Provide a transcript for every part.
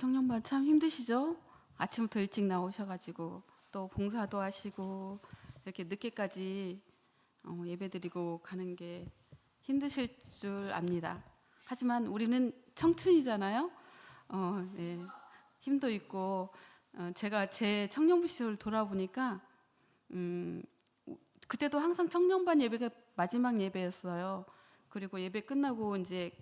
청년반 참 힘드시죠? 아침부터 일찍 나오셔가지고 또 봉사도 하시고 이렇게 늦게까지 예배드리고 가는 게 힘드실 줄 압니다. 하지만 우리는 청춘이잖아요. 네. 힘도 있고 제가 제 청년부 시절 돌아보니까 그때도 항상 청년반 예배가 마지막 예배였어요. 그리고 예배 끝나고 이제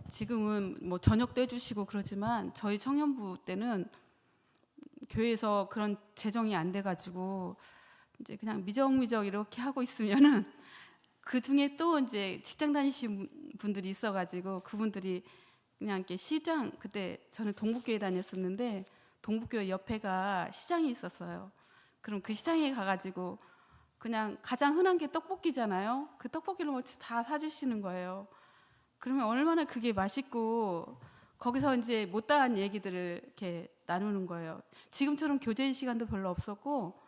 지금은 뭐 저녁도 해주시고 그러지만 저희 청년부 때는 교회에서 그런 재정이 안 돼가지고 이제 그냥 미적미적 이렇게 하고 있으면은 그 중에 또 이제 직장 다니신 분들이 있어가지고 그분들이 그냥 이렇게 시장, 그때 저는 동북교회 다녔었는데 동북교회 옆에가 시장이 있었어요. 그럼 그 시장에 가가지고 그냥 가장 흔한 게 떡볶이잖아요. 그 떡볶이를 뭐 다 사주시는 거예요. 그러면 얼마나 그게 맛있고 거기서 이제 못다한 얘기들을 이렇게 나누는 거예요. 지금처럼 교제 시간도 별로 없었고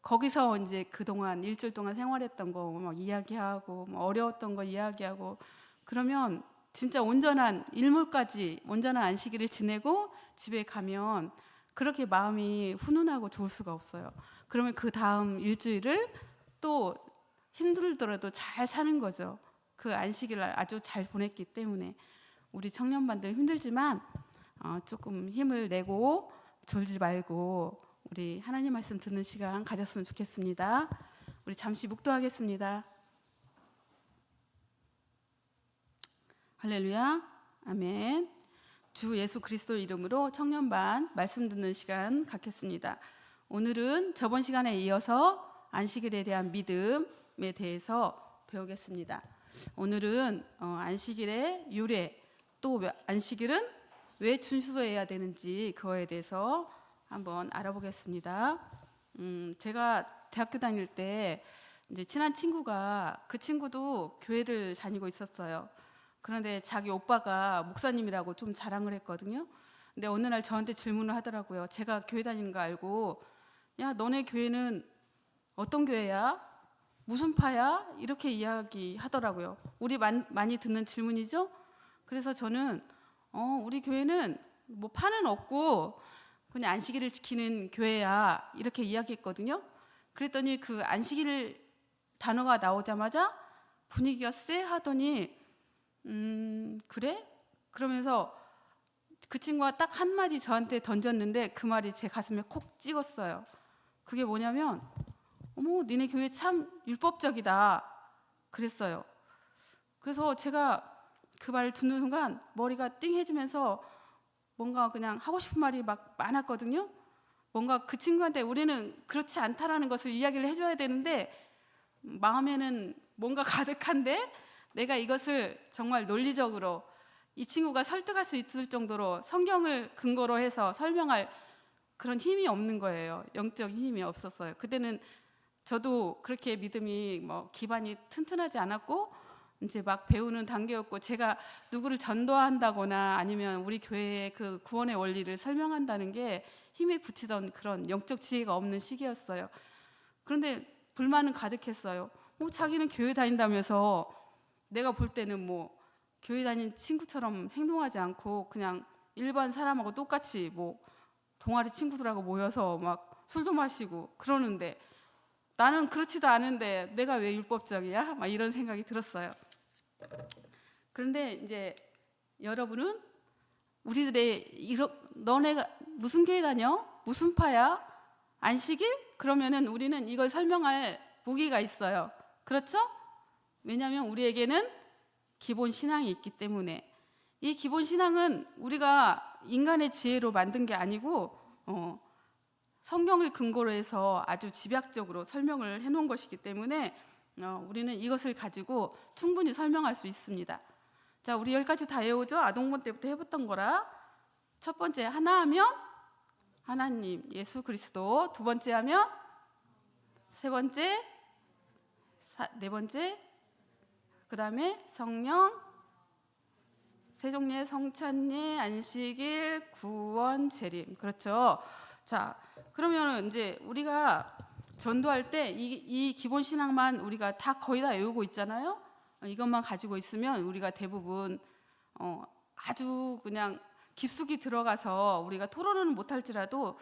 거기서 이제 그동안 일주일 동안 생활했던 거 막 이야기하고 뭐 어려웠던 거 이야기하고 그러면 진짜 온전한 일몰까지 온전한 안식일을 지내고 집에 가면 그렇게 마음이 훈훈하고 좋을 수가 없어요. 그러면 그 다음 일주일을 또 힘들더라도 잘 사는 거죠. 그 안식일을 아주 잘 보냈기 때문에 우리 청년반들 힘들지만 조금 힘을 내고 졸지 말고 우리 하나님 말씀 듣는 시간 가졌으면 좋겠습니다. 우리 잠시 묵도하겠습니다. 할렐루야, 아멘. 주 예수 그리스도 이름으로 청년반 말씀 듣는 시간 갖겠습니다. 오늘은 저번 시간에 이어서 안식일에 대한 믿음에 대해서 배우겠습니다. 오늘은 안식일의 유래, 또 안식일은 왜 준수해야 되는지 그거에 대해서 한번 알아보겠습니다. 제가 대학교 다닐 때 이제 친한 친구가 그 친구도 교회를 다니고 있었어요. 그런데 자기 오빠가 목사님이라고 좀 자랑을 했거든요. 근데 어느 날 저한테 질문을 하더라고요. 제가 교회 다니는 거 알고 야, 너네 교회는 어떤 교회야? 무슨 파야? 이렇게 이야기하더라고요. 우리 많이 듣는 질문이죠. 그래서 저는 우리 교회는 뭐 파는 없고 그냥 안식일을 지키는 교회야 이렇게 이야기했거든요. 그랬더니 그 안식일 단어가 나오자마자 분위기가 쎄하더니 그래? 그러면서 그 친구가 딱 한마디 저한테 던졌는데 그 말이 제 가슴에 콕 찍었어요. 그게 뭐냐면 어머, 니네 교회 참 율법적이다 그랬어요. 그래서 제가 그 말을 듣는 순간 머리가 띵해지면서 뭔가 그냥 하고 싶은 말이 막 많았거든요. 뭔가 그 친구한테 우리는 그렇지 않다라는 것을 이야기를 해줘야 되는데 마음에는 뭔가 가득한데 내가 이것을 정말 논리적으로 이 친구가 설득할 수 있을 정도로 성경을 근거로 해서 설명할 그런 힘이 없는 거예요. 영적인 힘이 없었어요. 그때는 저도 그렇게 믿음이 뭐 기반이 튼튼하지 않았고 이제 막 배우는 단계였고 제가 누구를 전도한다거나 아니면 우리 교회의 그 구원의 원리를 설명한다는 게 힘에 부치던 그런 영적 지혜가 없는 시기였어요. 그런데 불만은 가득했어요. 자기는 교회 다닌다면서 내가 볼 때는 뭐 교회 다닌 친구처럼 행동하지 않고 그냥 일반 사람하고 똑같이 뭐 동아리 친구들하고 모여서 막 술도 마시고 그러는데 나는 그렇지도 않은데 내가 왜 율법적이야? 막 이런 생각이 들었어요. 그런데 이제 여러분은 우리들의 너네가 무슨 교회 다녀? 무슨 파야? 안식일? 그러면은 우리는 이걸 설명할 무기가 있어요. 그렇죠? 왜냐하면 우리에게는 기본 신앙이 있기 때문에 이 기본 신앙은 우리가 인간의 지혜로 만든 게 아니고 성경을 근거로 해서 아주 집약적으로 설명을 해놓은 것이기 때문에 우리는 이것을 가지고 충분히 설명할 수 있습니다. 자, 우리 10가지 다 외우죠? 아동본 때부터 해봤던 거라. 첫 번째 하나 하면 하나님, 예수 그리스도. 두 번째 하면 세 번째, 네 번째, 그 다음에 성령, 세종례, 성찬례, 안식일, 구원, 재림. 그렇죠? 자, 그러면 이제 우리가 전도할 때 이 기본 신앙만 우리가 다 거의 다 외우고 있잖아요. 이것만 가지고 있으면 우리가 대부분 아주 그냥 깊숙이 들어가서 우리가 토론은 못할지라도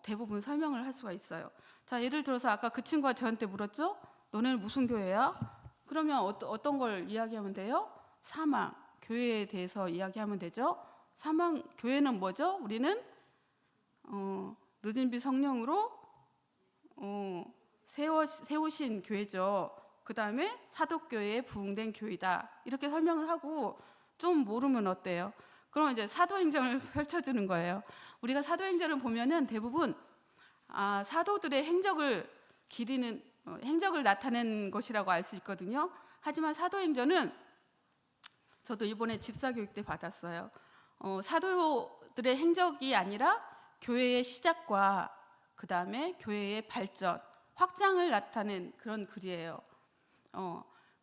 대부분 설명을 할 수가 있어요. 자, 예를 들어서 아까 그 친구가 저한테 물었죠? 너네는 무슨 교회야? 그러면 어떤 걸 이야기하면 돼요? 사망, 교회에 대해서 이야기하면 되죠. 사망, 교회는 뭐죠? 우리는 늦은 비 성령으로 세우신 교회죠. 그 다음에 사도교회에 부흥된 교회다. 이렇게 설명을 하고 좀 모르면 어때요? 그럼 이제 사도행전을 펼쳐주는 거예요. 우리가 사도행전을 보면은 대부분 사도들의 행적을 기리는 행적을 나타낸 것이라고 알 수 있거든요. 하지만 사도행전은 저도 이번에 집사교육 때 받았어요. 사도들의 행적이 아니라 교회의 시작과 그 다음에 교회의 발전, 확장을 나타낸 그런 글이에요.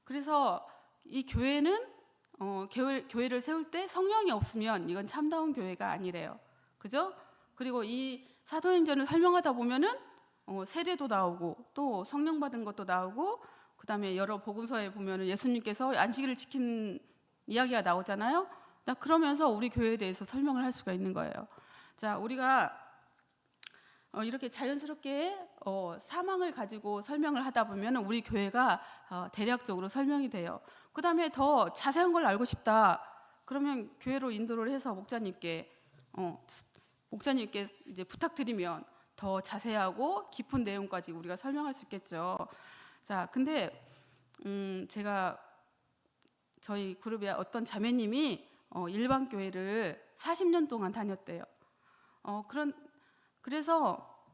그래서 이 교회는 교회를 세울 때 성령이 없으면 이건 참다운 교회가 아니래요. 그죠? 그리고 이 사도행전을 설명하다 보면은 세례도 나오고 또 성령 받은 것도 나오고 그 다음에 여러 복음서에 보면은 예수님께서 안식일을 지킨 이야기가 나오잖아요. 그러면서 우리 교회에 대해서 설명을 할 수가 있는 거예요. 자, 우리가 이렇게 자연스럽게 사망을 가지고 설명을 하다 보면 우리 교회가 대략적으로 설명이 돼요. 그 다음에 더 자세한 걸 알고 싶다. 그러면 교회로 인도를 해서 목자님께 이제 부탁드리면 더 자세하고 깊은 내용까지 우리가 설명할 수 있겠죠. 자, 근데 제가 저희 그룹의 어떤 자매님이 일반 교회를 40년 동안 다녔대요. 그래서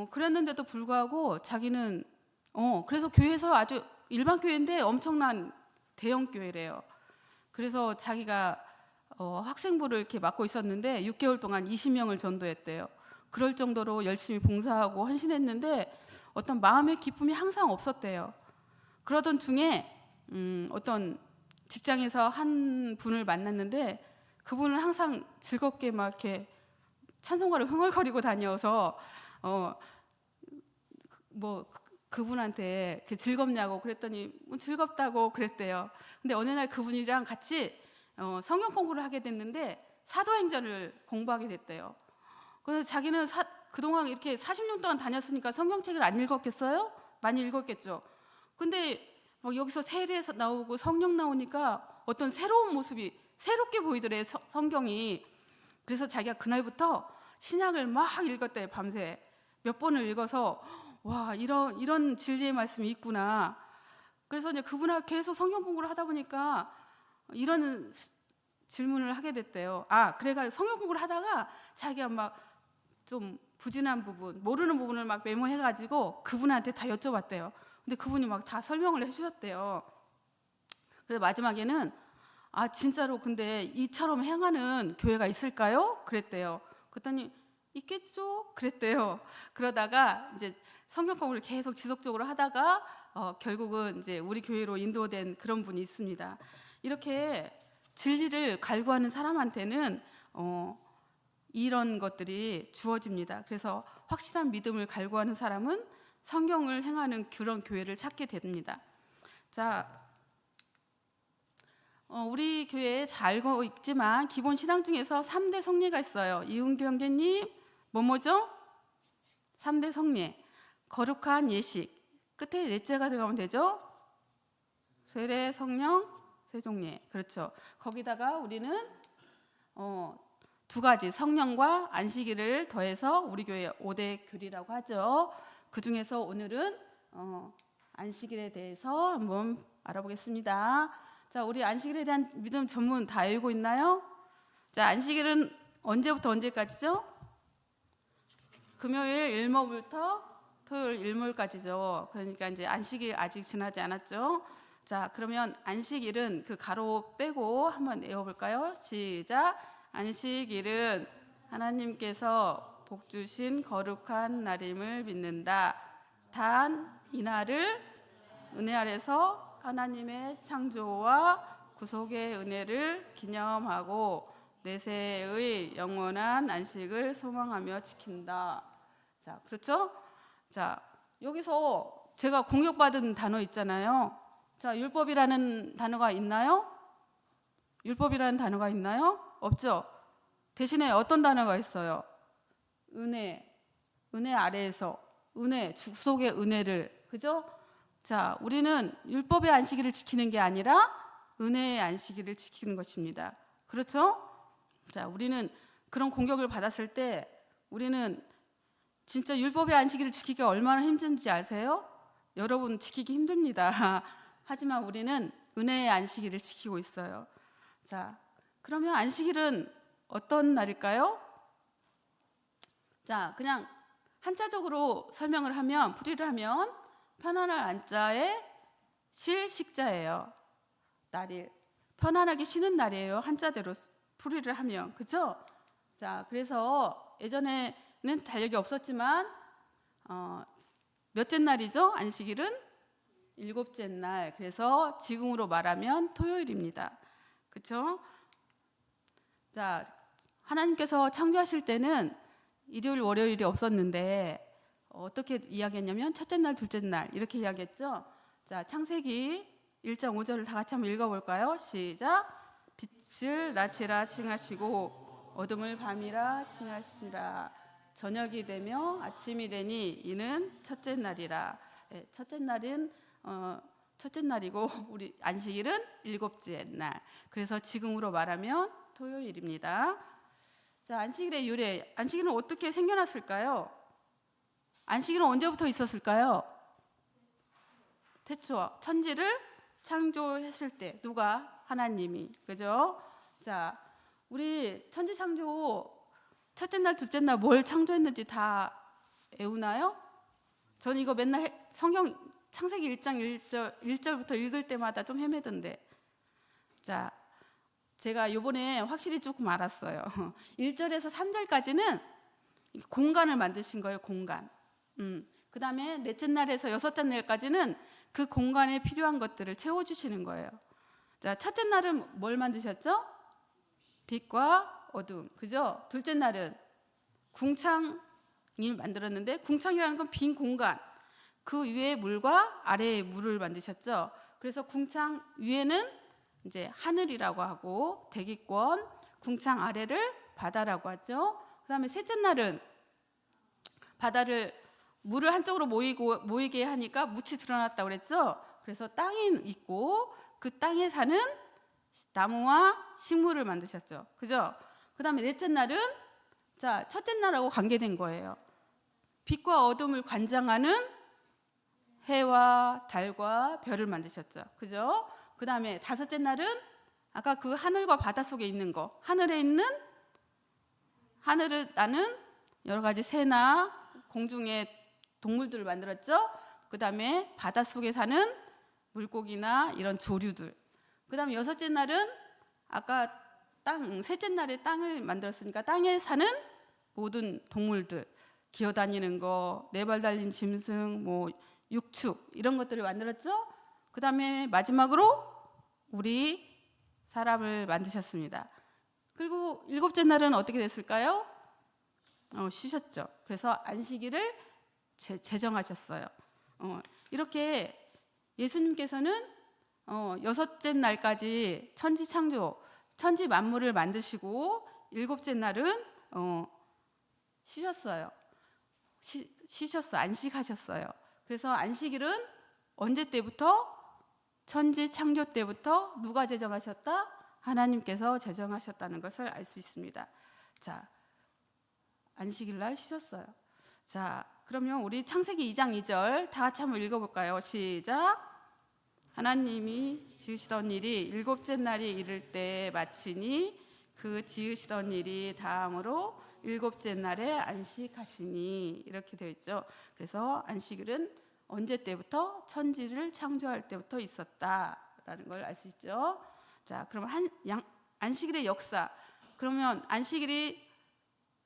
그랬는데도 불구하고 자기는 그래서 교회에서 아주 일반 교회인데 엄청난 대형 교회래요. 그래서 자기가 학생부를 이렇게 맡고 있었는데 6개월 동안 20명을 전도했대요. 그럴 정도로 열심히 봉사하고 헌신했는데 어떤 마음의 기쁨이 항상 없었대요. 그러던 중에 어떤 직장에서 한 분을 만났는데 그분은 항상 즐겁게 막 이렇게 찬송가를 흥얼거리고 다녀서 그분한테 즐겁냐고 그랬더니 즐겁다고 그랬대요. 근데 어느 날 그분이랑 같이 성경 공부를 하게 됐는데 사도행전을 공부하게 됐대요. 그래서 자기는 그동안 이렇게 40년 동안 다녔으니까 성경책을 안 읽었겠어요? 많이 읽었겠죠. 근데 막 여기서 세례에서 나오고 성령 나오니까 어떤 새로운 모습이 새롭게 보이더래, 성경이. 그래서 자기가 그날부터 신약을 막 읽었대요. 밤새 몇 번을 읽어서 와, 이런 진리의 말씀이 있구나. 그래서 이제 그분하고 계속 성경 공부를 하다 보니까 이런 질문을 하게 됐대요. 그래가 성경 공부를 하다가 자기가 막 좀 부진한 부분, 모르는 부분을 막 메모해가지고 그분한테 다 여쭤봤대요. 근데 그분이 막 다 설명을 해주셨대요. 그래서 마지막에는 진짜로 근데 이처럼 행하는 교회가 있을까요? 그랬대요. 그랬더니 있겠죠? 그랬대요. 그러다가 이제 성경 공부를 계속 지속적으로 하다가 결국은 이제 우리 교회로 인도된 그런 분이 있습니다. 이렇게 진리를 갈구하는 사람한테는 이런 것들이 주어집니다. 그래서 확실한 믿음을 갈구하는 사람은 성경을 행하는 그런 교회를 찾게 됩니다. 자, 우리 교회에 잘 알고 있지만 기본 신앙 중에서 3대 성례가 있어요. 이은규 형제님, 뭐죠? 3대 성례. 거룩한 예식. 끝에 넷째가 들어가면 되죠? 세례, 성령, 세종례. 그렇죠. 거기다가 우리는 2가지 성령과 안식일을 더해서 우리 교회 5대 교리라고 하죠. 그 중에서 오늘은 안식일에 대해서 한번 알아보겠습니다. 자, 우리 안식일에 대한 믿음 전문 다 알고 있나요? 자, 안식일은 언제부터 언제까지죠? 금요일 일몰부터 토요일 일몰까지죠. 그러니까 이제 안식일 아직 지나지 않았죠. 자, 그러면 안식일은 그 가로 빼고 한번 외워볼까요? 시작. 안식일은 하나님께서 복 주신 거룩한 날임을 믿는다. 단 이날을 은혜 아래서 하나님의 창조와 구속의 은혜를 기념하고 내세의 영원한 안식을 소망하며 지킨다. 자, 그렇죠? 자, 여기서 제가 공격받은 단어 있잖아요. 자, 율법이라는 단어가 있나요? 율법이라는 단어가 있나요? 없죠? 대신에 어떤 단어가 있어요? 은혜, 은혜 아래에서, 은혜, 주속의 은혜를, 그죠? 자, 우리는 율법의 안식일을 지키는 게 아니라 은혜의 안식일을 지키는 것입니다. 그렇죠? 자, 우리는 그런 공격을 받았을 때 우리는 진짜 율법의 안식일을 지키기가 얼마나 힘든지 아세요? 여러분 지키기 힘듭니다. 하지만 우리는 은혜의 안식일을 지키고 있어요. 자, 그러면 안식일은 어떤 날일까요? 자, 그냥 한자적으로 설명을 하면, 풀이를 하면 편안할 안자에 쉴 식자예요. 날일, 편안하게 쉬는 날이에요. 한자대로 풀이를 하면, 그죠? 자, 그래서 예전에는 달력이 없었지만 몇째 날이죠? 안식일은 7째 날. 그래서 지금으로 말하면 토요일입니다. 그렇죠? 자, 하나님께서 창조하실 때는 일요일, 월요일이 없었는데 어떻게 이야기했냐면 첫째 날, 둘째 날 이렇게 이야기했죠. 자, 창세기 1장 5절을 다 같이 한번 읽어볼까요? 시작. 빛을 낮이라 칭하시고 어둠을 밤이라 칭하시니라. 저녁이 되며 아침이 되니 이는 첫째 날이라. 네, 첫째 날이고 우리 안식일은 7째 날. 그래서 지금으로 말하면 토요일입니다. 자, 안식일의 유래. 안식일은 어떻게 생겨났을까요? 안식일은 언제부터 있었을까요? 태초 천지를 창조했을 때 누가? 하나님이. 그죠? 자, 우리 천지 창조 첫째 날, 둘째 날 뭘 창조했는지 다 외우나요? 저는 이거 맨날 성경 창세기 1장 1절부터 읽을 때마다 좀 헤매던데. 자, 제가 이번에 확실히 조금 알았어요. 1절에서 3절까지는 공간을 만드신 거예요. 공간. 그 다음에 넷째 날에서 여섯째 날까지는 그 공간에 필요한 것들을 채워주시는 거예요. 자, 첫째 날은 뭘 만드셨죠? 빛과 어둠. 그죠? 둘째 날은 궁창이 만들었는데, 궁창이라는 건 빈 공간, 그 위에 물과 아래에 물을 만드셨죠. 그래서 궁창 위에는 이제 하늘이라고 하고 대기권, 궁창 아래를 바다라고 하죠. 그 다음에 셋째 날은 바다를, 물을 한쪽으로 모이게 하니까 묻이 드러났다고 그랬죠. 그래서 땅이 있고 그 땅에 사는 나무와 식물을 만드셨죠. 그죠? 그 다음에 넷째 날은, 자, 첫째 날하고 관계된 거예요. 빛과 어둠을 관장하는 해와 달과 별을 만드셨죠. 그죠? 그 다음에 다섯째 날은 아까 그 하늘과 바다 속에 있는 거, 하늘을 나는 여러 가지 새나 공중의 동물들을 만들었죠. 그 다음에 바다 속에 사는 물고기나 이런 조류들. 그 다음에 여섯째 날은 아까 셋째 날에 땅을 만들었으니까 땅에 사는 모든 동물들, 기어다니는 거, 네 발 달린 짐승, 뭐 육축 이런 것들을 만들었죠. 그 다음에 마지막으로 우리 사람을 만드셨습니다. 그리고 7째 날은 어떻게 됐을까요? 쉬셨죠. 그래서 안식일을 제정하셨어요. 이렇게 예수님께서는 6째 날까지 천지 창조, 천지 만물을 만드시고 7째 날은 쉬셨어요. 안식하셨어요. 그래서 안식일은 언제 때부터? 천지 창조 때부터 누가 제정하셨다? 하나님께서 제정하셨다는 것을 알 수 있습니다. 자, 안식일 날 쉬셨어요. 자, 그러면 우리 창세기 2장 2절 다 같이 한번 읽어볼까요? 시작. 하나님이 지으시던 일이 7째 날이 이를 때 마치니 그 지으시던 일이 다음으로 7째 날에 안식하시니, 이렇게 되어 있죠. 그래서 안식일은 언제 때부터? 천지를 창조할 때부터 있었다라는 걸 알 수 있죠. 자, 그럼 안식일의 역사. 그러면 안식일이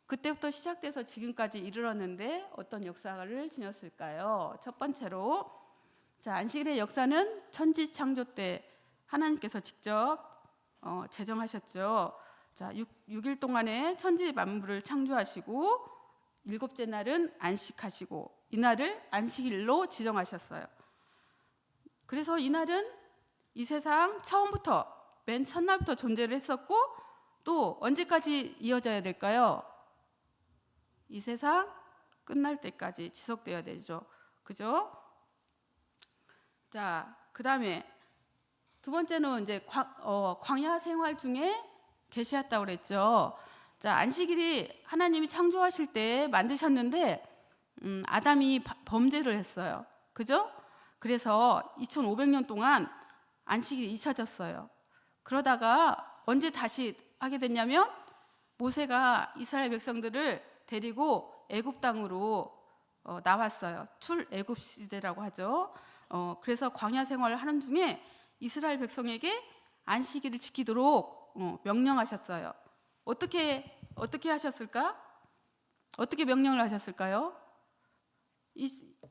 그때부터 시작돼서 지금까지 이르렀는데 어떤 역사를 지녔을까요? 첫 번째로, 자, 안식일의 역사는 천지 창조 때 하나님께서 직접 제정하셨죠. 자, 6일 동안에 천지 만물을 창조하시고 7째 날은 안식하시고 이날을 안식일로 지정하셨어요. 그래서 이날은 이 세상 처음부터, 맨 첫날부터 존재를 했었고 또 언제까지 이어져야 될까요? 이 세상 끝날 때까지 지속돼야 되죠. 그죠? 자, 그다음에 두 번째는 이제 광야 생활 중에 계시했다고 그랬죠. 자, 안식일이 하나님이 창조하실 때 만드셨는데 아담이 범죄를 했어요. 그죠? 그래서 2500년 동안 안식일이 잊혀졌어요. 그러다가 언제 다시 하게 됐냐면 모세가 이스라엘 백성들을 데리고 애굽 땅으로 나왔어요. 출애굽 시대라고 하죠. 그래서 광야 생활을 하는 중에 이스라엘 백성에게 안식일을 지키도록 명령하셨어요. 어떻게 하셨을까? 어떻게 명령을 하셨을까요?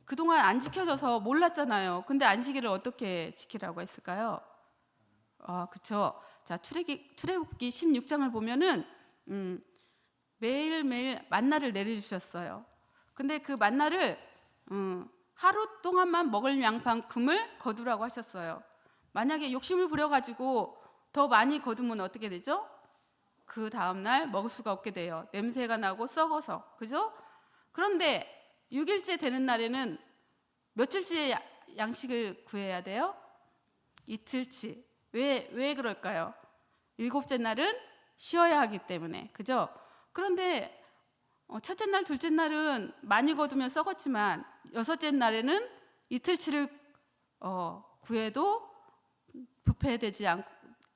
그동안 안 지켜져서 몰랐잖아요. 근데 안식일을 어떻게 지키라고 했을까요? 그쵸. 자, 출애굽기 16장을 보면은 매일매일 만나를 내려주셨어요. 근데 그 만나를 하루 동안만 먹을 양만큼을 거두라고 하셨어요. 만약에 욕심을 부려가지고 더 많이 거두면 어떻게 되죠? 그 다음날 먹을 수가 없게 돼요. 냄새가 나고 썩어서. 그죠? 그런데 6일째 되는 날에는 며칠째 양식을 구해야 돼요? 이틀치. 왜 그럴까요? 7째 날은 쉬어야 하기 때문에. 그죠? 그런데 첫째 날, 둘째 날은 많이 거두면 썩었지만 6째 날에는 이틀치를 구해도 부패되지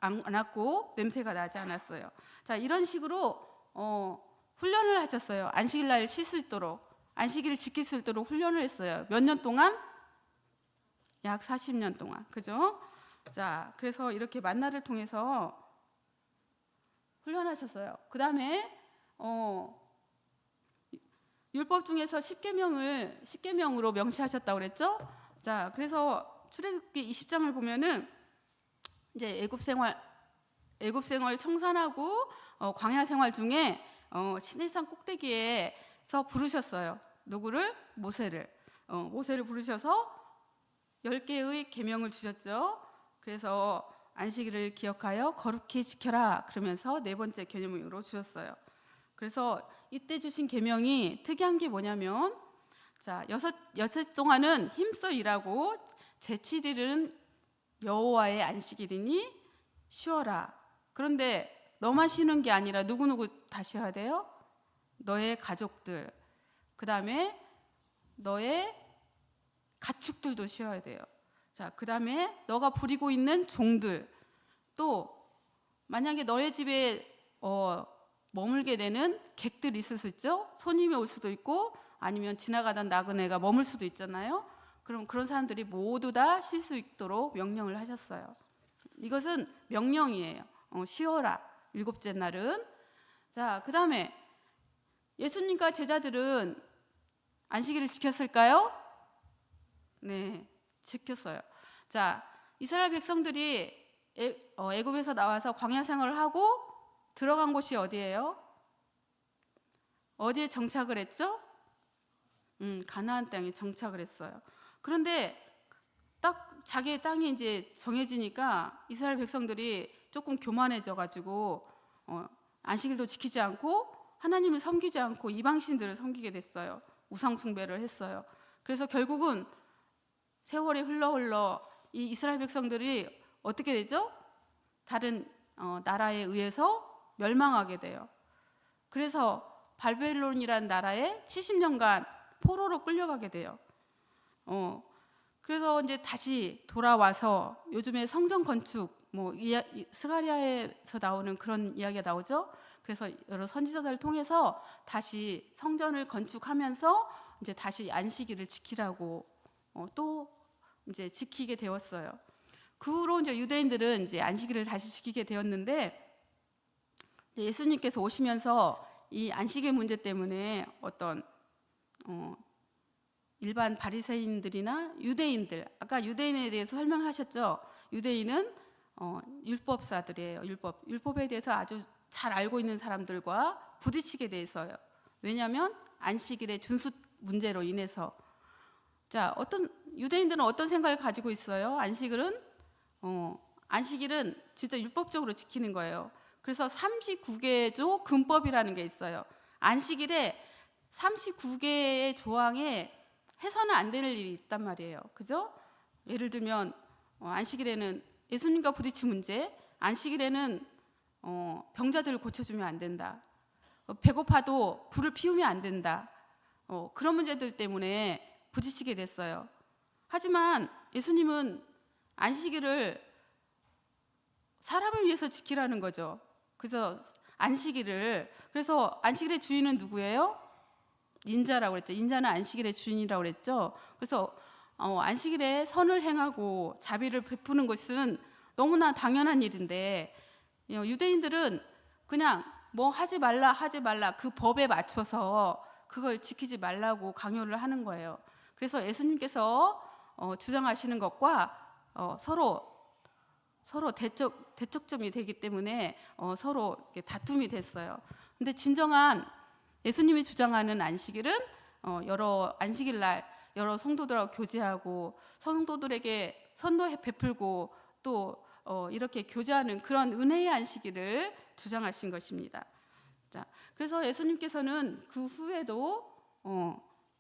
않았고 냄새가 나지 않았어요. 자, 이런 식으로 훈련을 하셨어요. 안식일 날 쉴 수 있도록, 안식일을 지킬 수 있도록 훈련을 했어요. 몇 년 동안? 약 40년 동안. 그죠? 자, 그래서 이렇게 만나를 통해서 훈련하셨어요. 그 다음에 율법 중에서 10계명으로 명시하셨다고 그랬죠? 자, 그래서 출애굽기 20장을 보면은 이제 애굽 생활 청산하고 광야 생활 중에 시내산 꼭대기에서 부르셨어요. 누구를? 모세를 부르셔서 10개의 계명을 주셨죠. 그래서 안식일을 기억하여 거룩히 지켜라 그러면서 4번째 계명으로 주셨어요. 그래서 이때 주신 계명이 특이한 게 뭐냐면, 자, 여섯 동안은 힘써 일하고 제7일은 여호와의 안식일이니 쉬어라. 그런데 너만 쉬는 게 아니라 누구누구 다 쉬어야 돼요? 너의 가족들, 그 다음에 너의 가축들도 쉬어야 돼요. 자, 그 다음에 너가 부리고 있는 종들, 또 만약에 너의 집에 머물게 되는 객들이 있을 수 있죠. 손님이 올 수도 있고 아니면 지나가던 나그네가 머물 수도 있잖아요. 그럼 그런 사람들이 모두 다 쉴 수 있도록 명령을 하셨어요. 이것은 명령이에요. 쉬어라, 7째 날은. 자, 그 다음에 예수님과 제자들은 안식일을 지켰을까요? 네, 지켰어요. 자, 이스라엘 백성들이 애굽에서 나와서 광야 생활을 하고 들어간 곳이 어디예요? 어디에 정착을 했죠? 가나안 땅에 정착을 했어요. 그런데 딱 자기의 땅이 이제 정해지니까 이스라엘 백성들이 조금 교만해져 가지고 안식일도 지키지 않고 하나님을 섬기지 않고 이방신들을 섬기게 됐어요. 우상 숭배를 했어요. 그래서 결국은 세월이 흘러 이 이스라엘 백성들이 어떻게 되죠? 다른 나라에 의해서 멸망하게 돼요. 그래서 바벨론이라는 나라에 70년간 포로로 끌려가게 돼요. 그래서 이제 다시 돌아와서 요즘에 성전 건축, 스가랴에서 나오는 그런 이야기가 나오죠. 그래서 여러 선지자들을 통해서 다시 성전을 건축하면서 이제 다시 안식일을 지키라고 또 이제 지키게 되었어요. 그 후로 이제 유대인들은 이제 안식일을 다시 지키게 되었는데, 예수님께서 오시면서 이 안식일 문제 때문에 어떤 일반 바리새인들이나 유대인들, 아까 유대인에 대해서 설명하셨죠. 유대인은 율법사들이에요. 율법에 대해서 아주 잘 알고 있는 사람들과 부딪히게 돼서요. 왜냐하면 안식일의 준수 문제로 인해서. 자, 유대인들은 어떤 생각을 가지고 있어요? 안식일은 진짜 율법적으로 지키는 거예요. 그래서 39개조 금법이라는 게 있어요. 안식일에 39개의 조항에 해서는 안 되는 일이 있단 말이에요. 그죠? 예를 들면 안식일에는 예수님과 부딪힌 문제, 안식일에는 병자들을 고쳐주면 안 된다. 배고파도 불을 피우면 안 된다. 그런 문제들 때문에 부딪히게 됐어요. 하지만 예수님은 안식일을 사람을 위해서 지키라는 거죠. 그래서 그래서 안식일의 주인은 누구예요? 인자라고 그랬죠. 인자는 안식일의 주인이라고 그랬죠. 그래서 안식일에 선을 행하고 자비를 베푸는 것은 너무나 당연한 일인데 유대인들은 그냥 뭐 하지 말라 그 법에 맞춰서 그걸 지키지 말라고 강요를 하는 거예요. 그래서 예수님께서 주장하시는 것과 서로 대척점이 되기 때문에 서로 이렇게 다툼이 됐어요. 근데 진정한 예수님이 주장하는 안식일은 여러 안식일 날 여러 성도들하고 교제하고 성도들에게 선도 베풀고 또 이렇게 교제하는 그런 은혜의 안식일을 주장하신 것입니다. 자, 그래서 예수님께서는 그 후에도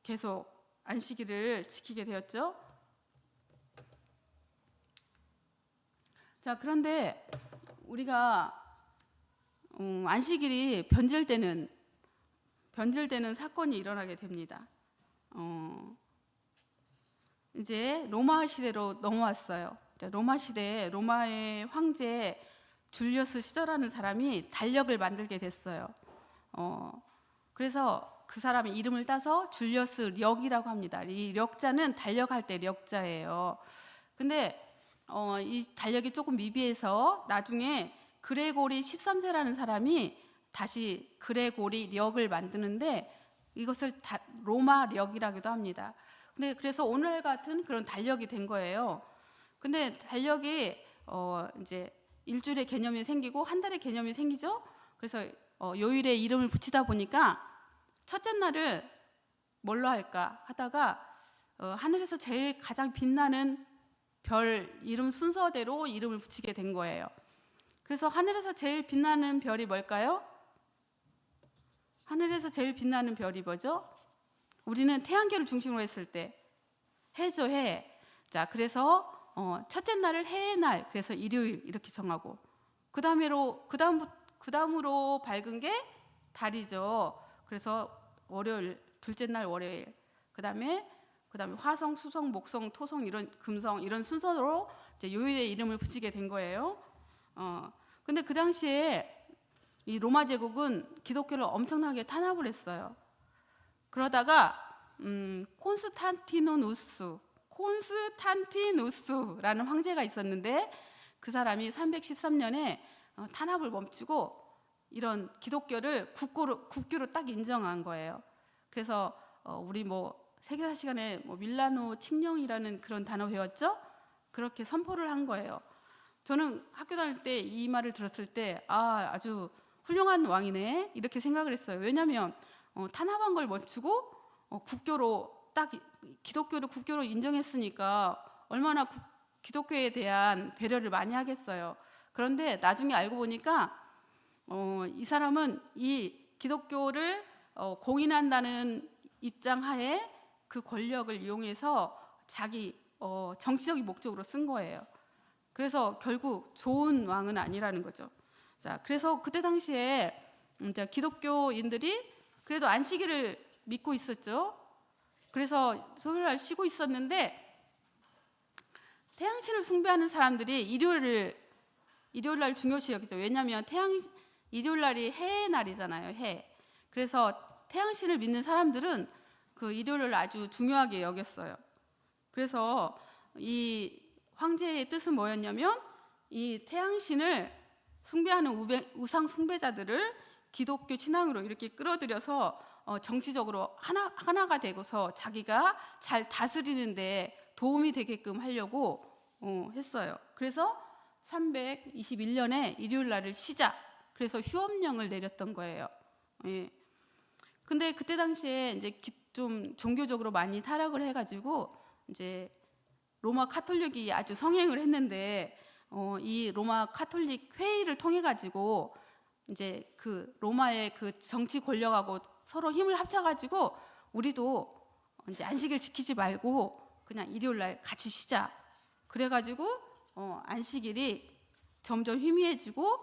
계속 안식일을 지키게 되었죠. 자, 그런데 우리가 안식일이 변질되는 사건이 일어나게 됩니다. 이제 로마 시대로 넘어왔어요. 로마 시대에 로마의 황제 줄리어스 시저라는 사람이 달력을 만들게 됐어요. 그래서 그 사람의 이름을 따서 줄리어스 력이라고 합니다. 이 력자는 달력할 때 력자예요. 근데 이 달력이 조금 미비해서 나중에 그레고리 13세라는 사람이 다시 그레고리 력을 만드는데 이것을 로마 력이라고도 합니다. 근데 그래서 오늘 같은 그런 달력이 된 거예요. 근데 달력이 이제 일주일의 개념이 생기고 한 달의 개념이 생기죠. 그래서 요일에 이름을 붙이다 보니까 첫째 날을 뭘로 할까 하다가 하늘에서 제일 가장 빛나는 별 이름 순서대로 이름을 붙이게 된 거예요. 그래서 하늘에서 제일 빛나는 별이 뭘까요? 하늘에서 제일 빛나는 별이 뭐죠? 우리는 태양계를 중심으로 했을 때 해죠, 해. 자, 그래서 첫째 날을 해의 날, 그래서 일요일 이렇게 정하고 그다음으로 밝은 게 달이죠. 그래서 월요일, 둘째 날 월요일. 그다음에 화성, 수성, 목성, 토성 이런 금성 이런 순서로 이제 요일의 이름을 붙이게 된 거예요. 근데 그 당시에 이 로마 제국은 기독교를 엄청나게 탄압을 했어요. 그러다가 콘스탄티누스라는 황제가 있었는데 그 사람이 313년에 탄압을 멈추고 이런 기독교를 국교로 딱 인정한 거예요. 그래서 우리 세계사 시간에 밀라노 칙령이라는 그런 단어 배웠죠? 그렇게 선포를 한 거예요. 저는 학교 다닐 때 이 말을 들었을 때 아주 훌륭한 왕이네 이렇게 생각을 했어요. 왜냐하면 탄압한 걸 멈추고 기독교를 국교로 인정했으니까 얼마나 기독교에 대한 배려를 많이 하겠어요. 그런데 나중에 알고 보니까 이 사람은 이 기독교를 공인한다는 입장 하에 그 권력을 이용해서 자기 정치적인 목적으로 쓴 거예요. 그래서 결국 좋은 왕은 아니라는 거죠. 자, 그래서 그때 당시에 이제 기독교인들이 그래도 안식일을 믿고 있었죠. 그래서 토요일날 쉬고 있었는데 태양신을 숭배하는 사람들이 일요일날 중요시 여기죠. 왜냐하면 일요일날이 해의 날이잖아요. 해. 그래서 태양신을 믿는 사람들은 그 일요일을 아주 중요하게 여겼어요. 그래서 이 황제의 뜻은 뭐였냐면 이 태양신을 숭배하는 우상 숭배자들을 기독교 신앙으로 이렇게 끌어들여서 정치적으로 하나가 되고서 자기가 잘 다스리는데 도움이 되게끔 하려고 했어요. 그래서 321년에 일요일 날을 쉬자. 그래서 휴업령을 내렸던 거예요. 예. 근데 그때 당시에 이제 좀 종교적으로 많이 타락을 해가지고 이제 로마 카톨릭이 아주 성행을 했는데 이 로마 카톨릭 회의를 통해 가지고 이제 그 로마의 그 정치 권력하고 서로 힘을 합쳐가지고 우리도 이제 안식일 지키지 말고 그냥 일요일 날 같이 쉬자. 그래가지고 안식일이 점점 희미해지고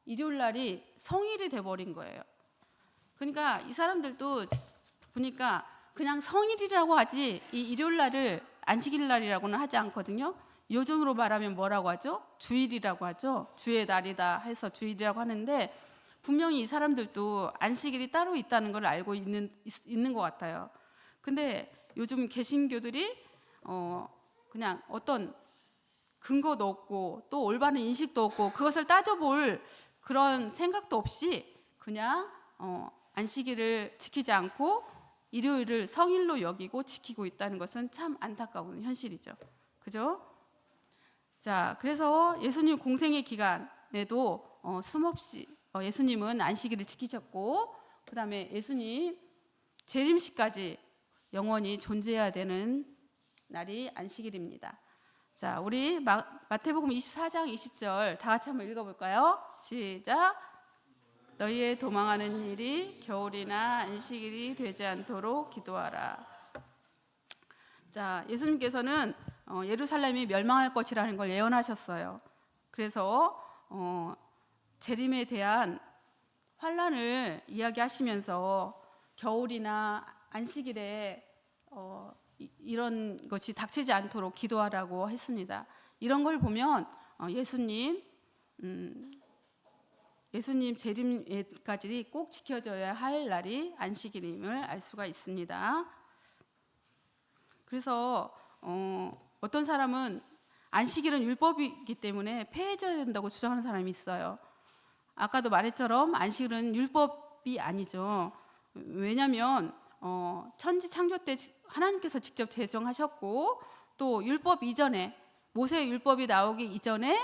일요일 날이 성일이 돼버린 거예요. 그러니까 이 사람들도 보니까 그냥 성일이라고 하지 이 일요일 날을 안식일 날이라고는 하지 않거든요. 요즘으로 말하면 뭐라고 하죠? 주일이라고 하죠. 주의 날이다 해서 주일이라고 하는데 분명히 이 사람들도 안식일이 따로 있다는 걸 알고 있는 것 같아요. 근데 요즘 개신교들이 그냥 어떤 근거도 없고 또 올바른 인식도 없고 그것을 따져볼 그런 생각도 없이 그냥 안식일을 지키지 않고 일요일을 성일로 여기고 지키고 있다는 것은 참 안타까운 현실이죠. 그죠? 자, 그래서 예수님 공생의 기간에도 숨없이 예수님은 안식일을 지키셨고 그 다음에 예수님 재림시까지 영원히 존재해야 되는 날이 안식일입니다. 자, 우리 마태복음 24장 20절 다 같이 한번 읽어볼까요? 시작. 너희의 도망하는 일이 겨울이나 안식일이 되지 않도록 기도하라. 자, 예수님께서는 예루살렘이 멸망할 것이라는 걸 예언하셨어요. 그래서 재림에 대한 환란을 이야기하시면서 겨울이나 안식일에 이런 것이 닥치지 않도록 기도하라고 했습니다. 이런 걸 보면 예수님 재림까지 꼭 지켜져야 할 날이 안식일임을 알 수가 있습니다. 그래서 어떤 사람은 안식일은 율법이기 때문에 폐해져야 된다고 주장하는 사람이 있어요. 아까도 말했처럼 안식일은 율법이 아니죠. 왜냐하면 천지 창조 때 하나님께서 직접 제정하셨고 또 율법 이전에 모세 율법이 나오기 이전에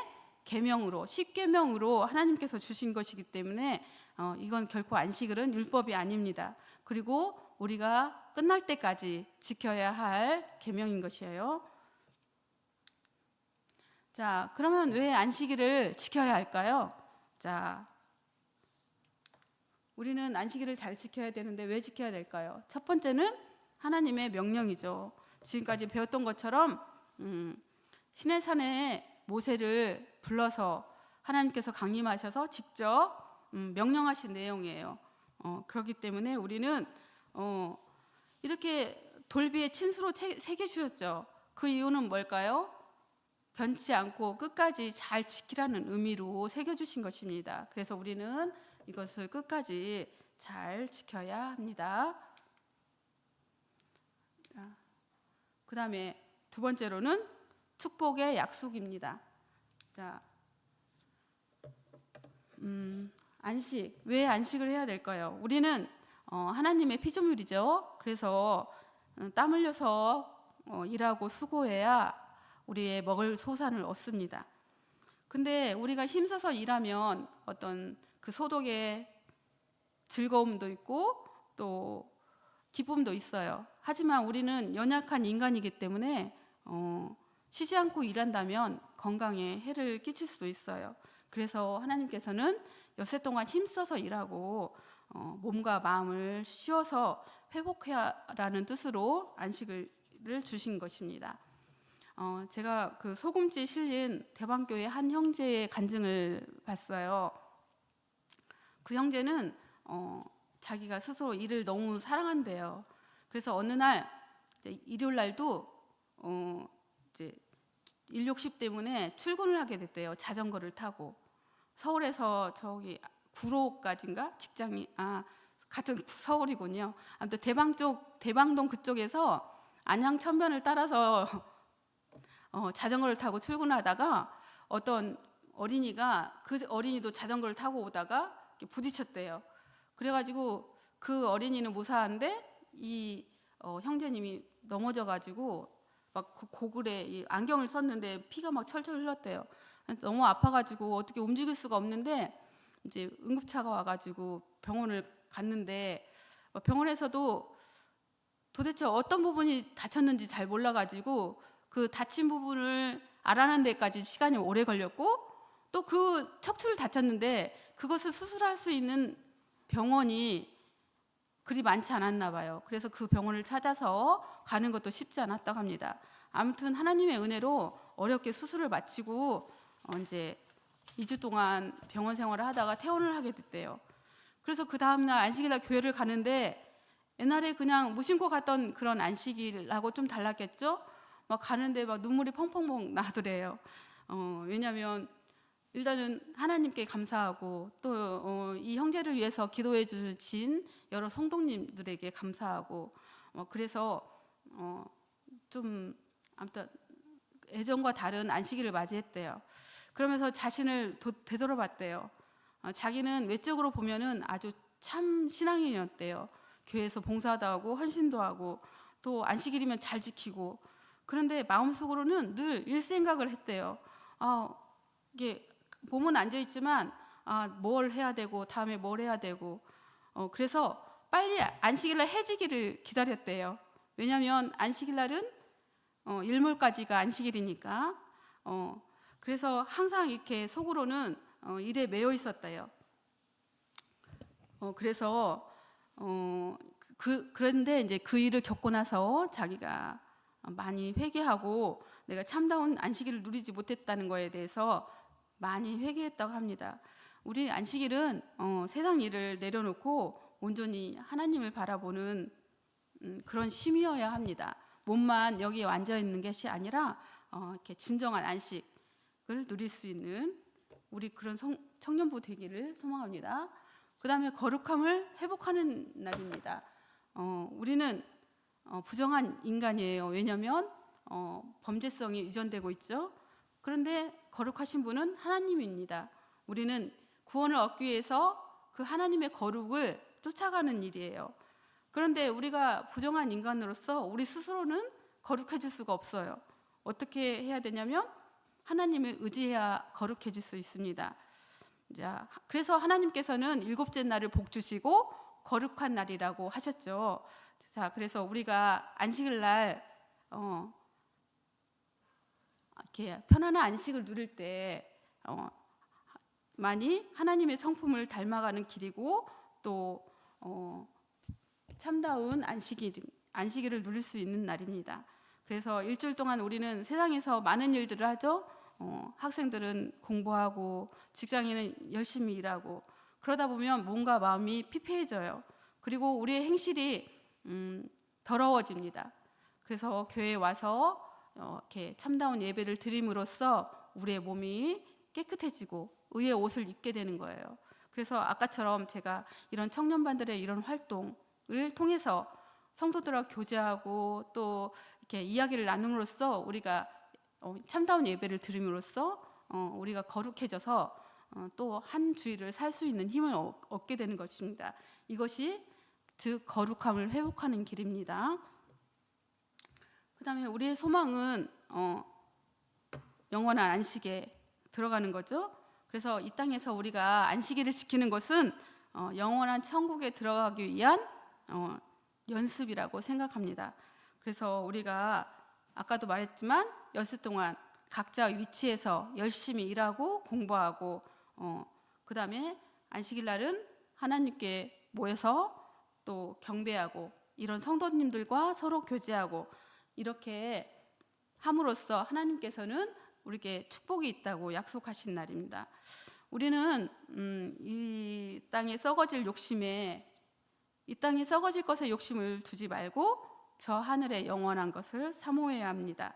계명으로 10계명으로 하나님께서 주신 것이기 때문에 이건 결코 안식일은 율법이 아닙니다. 그리고 우리가 끝날 때까지 지켜야 할 계명인 것이에요. 자, 그러면 왜 안식일을 지켜야 할까요? 자, 우리는 안식일을 잘 지켜야 되는데 왜 지켜야 될까요? 첫 번째는 하나님의 명령이죠. 지금까지 배웠던 것처럼 시내산에 모세를 불러서 하나님께서 강림하셔서 직접 명령하신 내용이에요. 그렇기 때문에 우리는 이렇게 돌비에 친수로 새겨주셨죠. 그 이유는 뭘까요? 변치 않고 끝까지 잘 지키라는 의미로 새겨주신 것입니다. 그래서 우리는 이것을 끝까지 잘 지켜야 합니다. 그 다음에 두 번째로는 축복의 약속입니다. 자, 안식. 왜 안식을 해야 될까요? 우리는 하나님의 피조물이죠. 그래서 땀 흘려서 일하고 수고해야 우리의 먹을 소산을 얻습니다. 근데 우리가 힘써서 일하면 어떤 그 소득의 즐거움도 있고 또 기쁨도 있어요. 하지만 우리는 연약한 인간이기 때문에 쉬지 않고 일한다면 건강에 해를 끼칠 수도 있어요. 그래서 하나님께서는 엿새 동안 힘써서 일하고 몸과 마음을 쉬어서 회복해라라는 뜻으로 안식을 주신 것입니다. 제가 그 소금지에 실린 대방교회 한 형제의 간증을 봤어요. 그 형제는 자기가 스스로 일을 너무 사랑한대요. 그래서 어느 날 일요일 날도 이제 일 욕심 때문에 출근을 하게 됐대요. 자전거를 타고 서울에서 저기 구로까지인가 직장이 같은 서울이군요. 아무튼 대방동 그쪽에서 안양 천변을 따라서 자전거를 타고 출근하다가 어떤 어린이가 그 어린이도 자전거를 타고 오다가 부딪혔대요. 그래가지고 그 어린이는 무사한데 이 형제님이 넘어져가지고 막 그 고글에 이 안경을 썼는데 피가 막 철철 흘렀대요. 너무 아파가지고 어떻게 움직일 수가 없는데 이제 응급차가 와가지고 병원을 갔는데 병원에서도 도대체 어떤 부분이 다쳤는지 잘 몰라가지고 그 다친 부분을 알아내는 데까지 시간이 오래 걸렸고 또 그 척추를 다쳤는데 그것을 수술할 수 있는 병원이 그리 많지 않았나 봐요. 그래서 그 병원을 찾아서 가는 것도 쉽지 않았다고 합니다. 아무튼 하나님의 은혜로 어렵게 수술을 마치고 이제 2주 동안 병원 생활을 하다가 퇴원을 하게 됐대요. 그래서 그 다음날 안식일날 교회를 가는데 옛날에 그냥 무심코 갔던 그런 안식일하고 좀 달랐겠죠? 막 가는데 막 눈물이 펑펑펑 나더래요. 왜냐하면 일단은 하나님께 감사하고 또 이 형제를 위해서 기도해 주신 여러 성도님들에게 감사하고 그래서 좀 아무튼 예전과 다른 안식일을 맞이했대요. 그러면서 자신을 되돌아봤대요. 자기는 외적으로 보면은 아주 참 신앙인이었대요. 교회에서 봉사도 하고 헌신도 하고 또 안식일이면 잘 지키고, 그런데 마음속으로는 늘 일생각을 했대요. 이게 몸은 앉아있지만 뭘 해야 되고 다음에 뭘 해야 되고 그래서 빨리 안식일날 해지기를 기다렸대요. 왜냐하면 안식일날은 일몰까지가 안식일이니까. 그래서 항상 이렇게 속으로는 일에 매여 있었대요. 그래서 그런데 이제 그 일을 겪고 나서 자기가 많이 회개하고 내가 참다운 안식일을 누리지 못했다는 거에 대해서 많이 회개했다고 합니다. 우리 안식일은 세상 일을 내려놓고 온전히 하나님을 바라보는 그런 쉼이어야 합니다. 몸만 여기에 앉아 있는 것이 아니라 이렇게 진정한 안식을 누릴 수 있는 우리 그런 청년부 되기를 소망합니다. 그 다음에 거룩함을 회복하는 날입니다. 우리는 부정한 인간이에요. 왜냐하면 범죄성이 유전되고 있죠. 그런데 거룩하신 분은 하나님입니다. 우리는 구원을 얻기 위해서 그 하나님의 거룩을 쫓아가는 일이에요. 그런데 우리가 부정한 인간으로서 우리 스스로는 거룩해질 수가 없어요. 어떻게 해야 되냐면 하나님을 의지해야 거룩해질 수 있습니다. 자, 그래서 하나님께서는 일곱째 날을 복 주시고 거룩한 날이라고 하셨죠. 자, 그래서 우리가 안식일 날 이렇게 편안한 안식을 누릴 때 많이 하나님의 성품을 닮아가는 길이고 또 참다운 안식일을 누릴 수 있는 날입니다. 그래서 일주일 동안 우리는 세상에서 많은 일들을 하죠. 학생들은 공부하고 직장인은 열심히 일하고 그러다 보면 몸과 마음이 피폐해져요. 그리고 우리의 행실이 더러워집니다. 그래서 교회에 와서 이렇게 참다운 예배를 드림으로써 우리의 몸이 깨끗해지고 의의 옷을 입게 되는 거예요. 그래서 아까처럼 제가 이런 청년반들의 이런 활동을 통해서 성도들과 교제하고 또 이렇게 이야기를 나눔으로써 우리가 참다운 예배를 드림으로써 우리가 거룩해져서 또 한 주일을 살 수 있는 힘을 얻게 되는 것입니다. 이것이 즉 거룩함을 회복하는 길입니다. 그 다음에 우리의 소망은 영원한 안식에 들어가는 거죠. 그래서 이 땅에서 우리가 안식일을 지키는 것은 영원한 천국에 들어가기 위한 연습이라고 생각합니다. 그래서 우리가 아까도 말했지만 여섯 동안 각자 위치에서 열심히 일하고 공부하고 그 다음에 안식일 날은 하나님께 모여서 또 경배하고 이런 성도님들과 서로 교제하고 이렇게 함으로써 하나님께서는 우리에게 축복이 있다고 약속하신 날입니다. 우리는 이 땅에 썩어질 것에 욕심을 두지 말고 저 하늘의 영원한 것을 사모해야 합니다.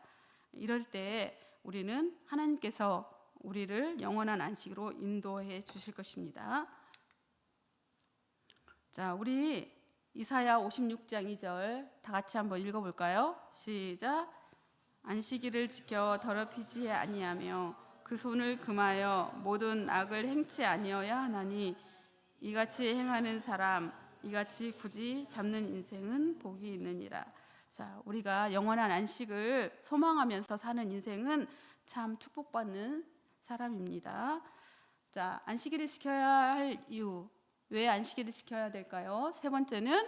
이럴 때 우리는 하나님께서 우리를 영원한 안식으로 인도해 주실 것입니다. 자, 우리 이사야 56장 2절 다 같이 한번 읽어볼까요? 시작. 안식일을 지켜 더럽히지 아니하며 그 손을 금하여 모든 악을 행치 아니어야 하나니 이같이 행하는 사람 이같이 굳이 잡는 인생은 복이 있느니라. 자, 우리가 영원한 안식을 소망하면서 사는 인생은 참 축복받는 사람입니다. 자, 안식일을 지켜야 할 이유, 왜 안식일을 지켜야 될까요? 세 번째는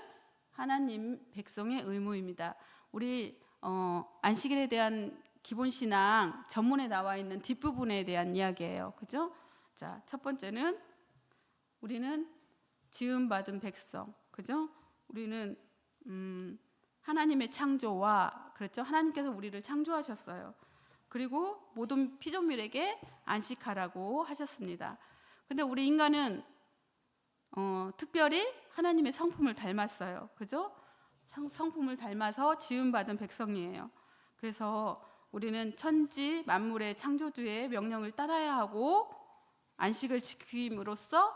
하나님 백성의 의무입니다. 우리 안식일에 대한 기본 신앙 전문에 나와 있는 뒷부분에 대한 이야기예요. 그죠? 자, 첫 번째는 우리는 지음받은 백성, 그죠? 우리는 하나님의 창조와, 그렇죠? 하나님께서 우리를 창조하셨어요. 그리고 모든 피조물에게 안식하라고 하셨습니다. 근데 우리 인간은 특별히 하나님의 성품을 닮았어요. 그죠? 성품을 닮아서 지음받은 백성이에요. 그래서 우리는 천지 만물의 창조주의 명령을 따라야 하고 안식을 지킴으로써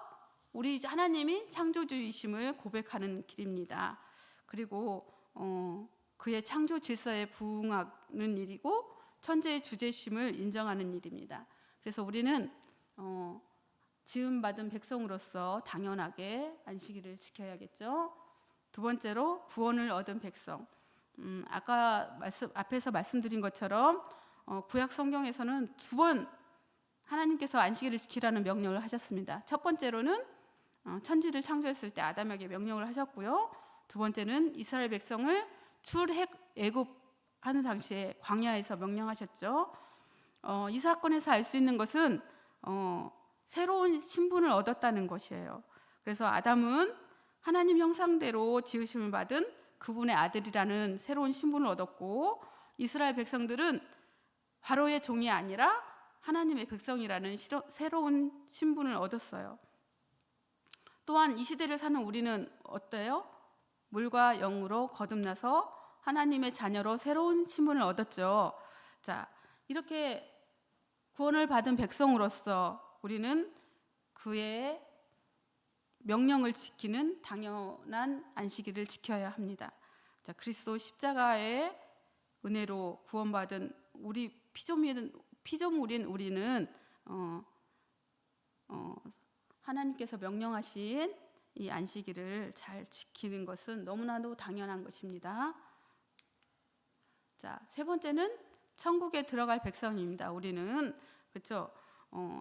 우리 하나님이 창조주이심을 고백하는 길입니다. 그리고 그의 창조 질서에 부응하는 일이고 천재의 주제심을 인정하는 일입니다. 그래서 우리는 지음받은 백성으로서 당연하게 안식일을 지켜야겠죠. 두 번째로 구원을 얻은 백성. 아까 앞에서 말씀드린 것처럼 구약 성경에서는 두 번 하나님께서 안식일을 지키라는 명령을 하셨습니다. 첫 번째로는 천지를 창조했을 때 아담에게 명령을 하셨고요. 두 번째는 이스라엘 백성을 출애굽하는 당시에 광야에서 명령하셨죠. 이 사건에서 알 수 있는 것은 새로운 신분을 얻었다는 것이에요. 그래서 아담은 하나님 형상대로 지으심을 받은 그분의 아들이라는 새로운 신분을 얻었고, 이스라엘 백성들은 바로의 종이 아니라 하나님의 백성이라는 새로운 신분을 얻었어요. 또한 이 시대를 사는 우리는 어때요? 물과 영으로 거듭나서 하나님의 자녀로 새로운 신분을 얻었죠. 자, 이렇게 구원을 받은 백성으로서 우리는 그의 명령을 지키는 당연한 안식일을 지켜야 합니다. 자, 그리스도 십자가의 은혜로 구원받은 우리 피조물인 우리는 하나님께서 명령하신 이 안식일을 잘 지키는 것은 너무나도 당연한 것입니다. 자, 세 번째는 천국에 들어갈 백성입니다. 우리는, 그렇죠?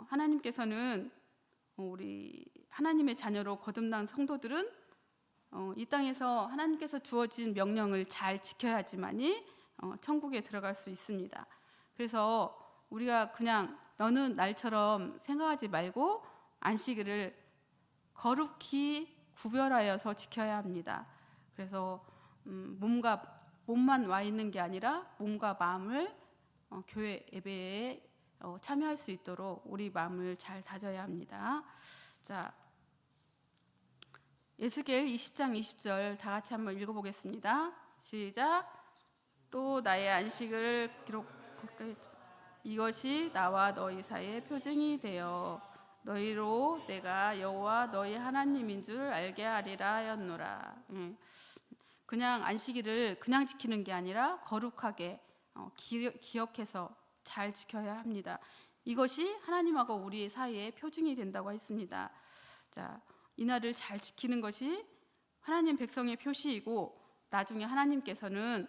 하나님께서는 우리 하나님의 자녀로 거듭난 성도들은 이 땅에서 하나님께서 주어진 명령을 잘 지켜야지만이 천국에 들어갈 수 있습니다. 그래서 우리가 그냥 여느 날처럼 생각하지 말고 안식일을 거룩히 구별하여서 지켜야 합니다. 그래서 몸만 와 있는 게 아니라 몸과 마음을 교회 예배에 참여할 수 있도록 우리 마음을 잘 다져야 합니다. 자, 에스겔 20장 20절 다 같이 한번 읽어보겠습니다. 시작. 또 나의 안식을 기록하게 이것이 나와 너희 사이의 표징이 되어 너희로 내가 여호와 너희 하나님인 줄 알게 하리라 하였노라. 그냥 안식일을 그냥 지키는 게 아니라 거룩하게 기억해서 잘 지켜야 합니다. 이것이 하나님하고 우리 사이의 표징이 된다고 했습니다. 자, 이날을 잘 지키는 것이 하나님 백성의 표시이고 나중에 하나님께서는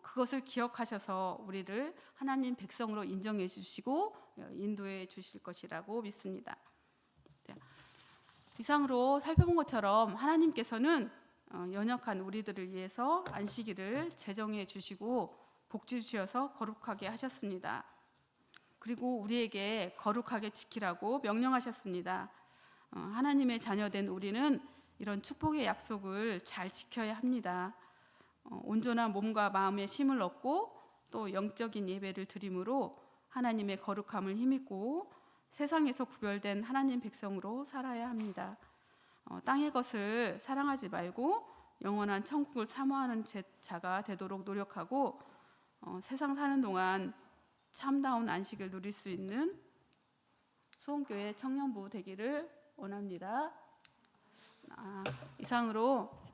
그것을 기억하셔서 우리를 하나님 백성으로 인정해 주시고 인도해 주실 것이라고 믿습니다. 자, 이상으로 살펴본 것처럼 하나님께서는 연약한 우리들을 위해서 안식일을 제정해 주시고 복지 주셔서 거룩하게 하셨습니다. 그리고 우리에게 거룩하게 지키라고 명령하셨습니다. 하나님의 자녀된 우리는 이런 축복의 약속을 잘 지켜야 합니다. 온전한 몸과 마음의 쉼을 얻고 또 영적인 예배를 드림으로 하나님의 거룩함을 힘입고 세상에서 구별된 하나님 백성으로 살아야 합니다. 땅의 것을 사랑하지 말고 영원한 천국을 사모하는 자가 되도록 노력하고 세상 사는 동안 참다운 안식을 누릴 수 있는 수원교회 청년부 되기를 원합니다. 이상으로